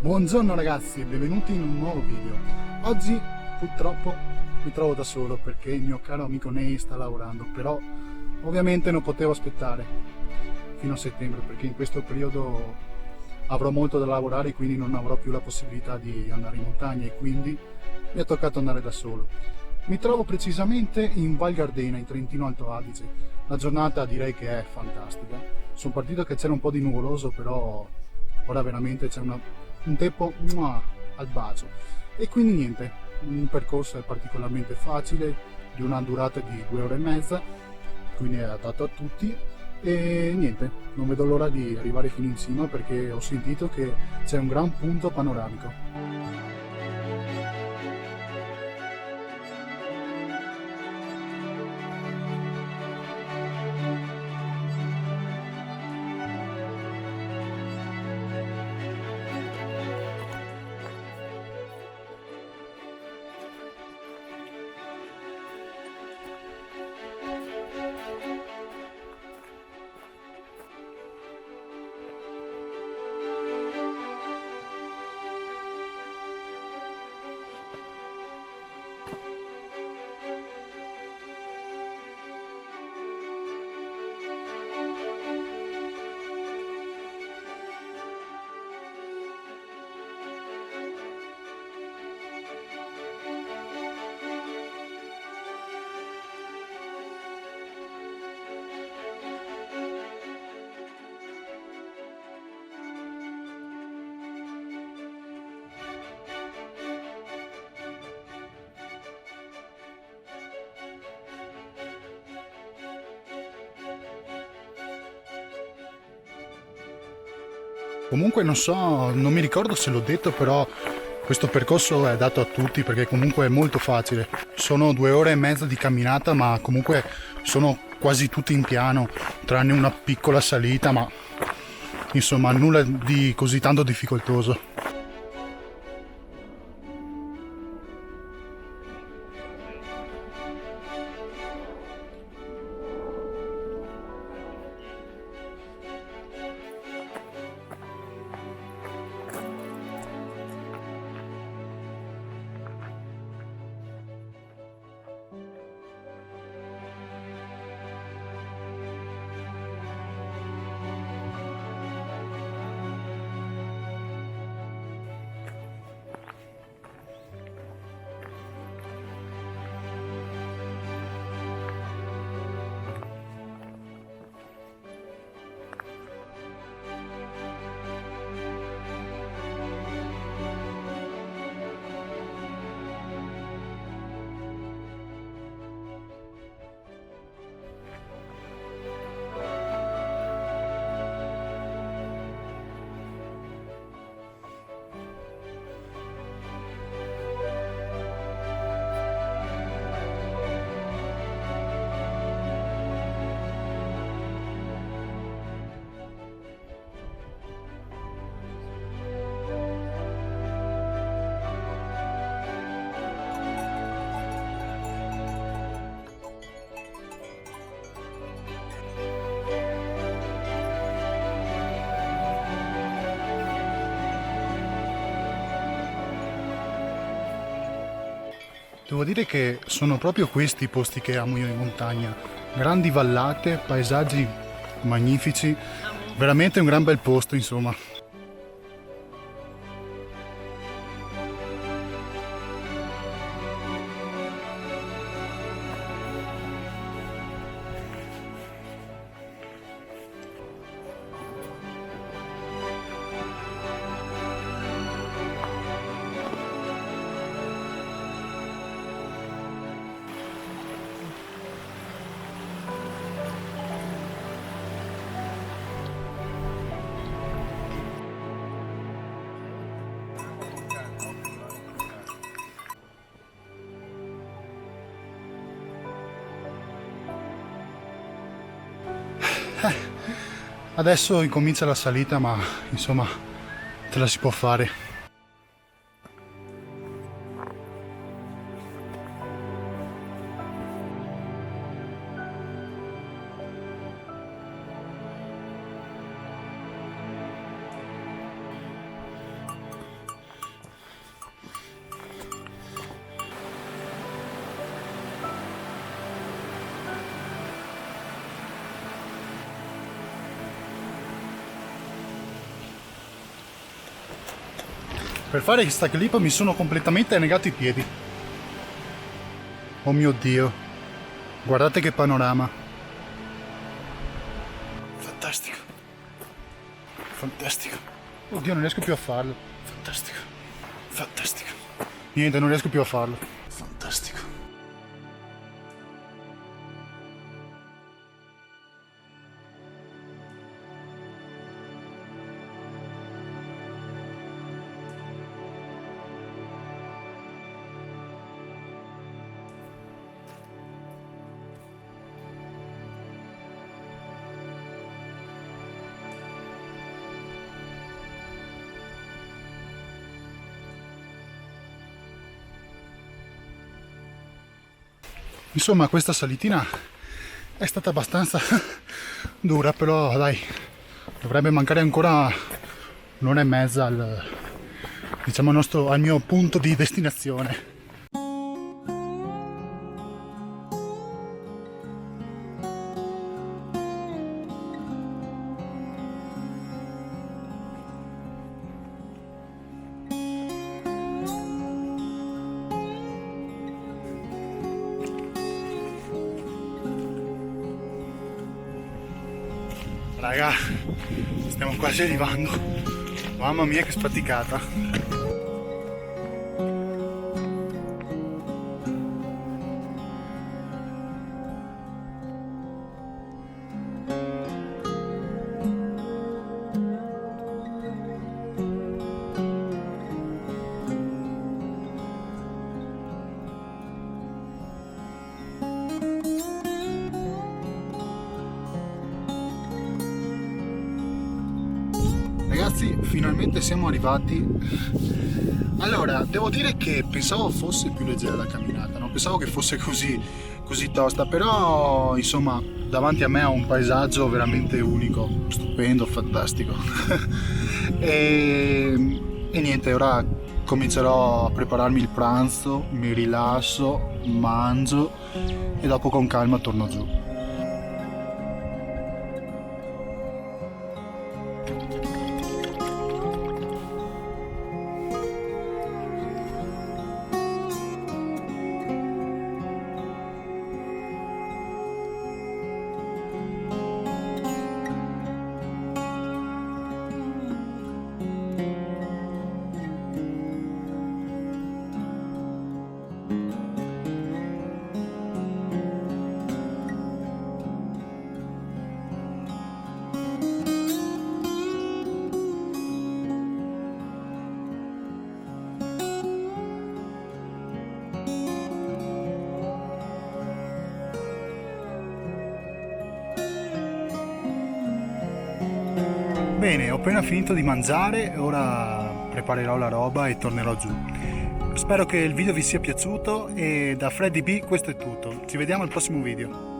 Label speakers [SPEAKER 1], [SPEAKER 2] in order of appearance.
[SPEAKER 1] Buongiorno ragazzi e benvenuti in un nuovo video. Oggi purtroppo mi trovo da solo perché il mio caro amico Nei sta lavorando, però ovviamente non potevo aspettare fino a settembre perché in questo periodo avrò molto da lavorare e quindi non avrò più la possibilità di andare in montagna e quindi mi è toccato andare da solo. Mi trovo precisamente in Val Gardena, in Trentino Alto Adige. La giornata direi che è fantastica. Sono partito che c'era un po' di nuvoloso, però ora veramente c'è un tempo al bacio. E quindi niente, il percorso è particolarmente facile, di una durata di 2 ore e mezza, quindi è adatto a tutti. E niente, non vedo l'ora di arrivare fino in cima perché ho sentito che c'è un gran punto panoramico. Comunque non so, non mi ricordo se l'ho detto, però questo percorso è adatto a tutti perché comunque è molto facile. Sono 2 ore e mezza di camminata, ma comunque sono quasi tutti in piano, tranne una piccola salita, ma insomma nulla di così tanto difficoltoso. Devo dire che sono proprio questi i posti che amo io in montagna. Grandi vallate, paesaggi magnifici, veramente un gran bel posto, insomma. Adesso incomincia la salita, ma insomma, te la si può fare. Per fare questa clip mi sono completamente negato i piedi. Oh mio Dio, guardate che panorama. Fantastico. Fantastico. Oddio, non riesco più a farlo. Fantastico. Fantastico. Niente, non riesco più a farlo. Fantastico. Insomma, questa salitina è stata abbastanza dura, però dai, dovrebbe mancare ancora un'ora e mezza diciamo, al mio punto di destinazione. Raga, stiamo quasi arrivando. Mamma mia che sfaticata. Ragazzi, finalmente siamo arrivati. Allora, devo dire che pensavo fosse più leggera la camminata, non pensavo che fosse così tosta, però insomma davanti a me ho un paesaggio veramente unico, stupendo, fantastico. e niente, ora comincerò a prepararmi il pranzo, mi rilasso, mangio e dopo con calma torno giù. Bene, ho appena finito di mangiare, ora preparerò la roba e tornerò giù. Spero che il video vi sia piaciuto e da Freddy B questo è tutto. Ci vediamo al prossimo video.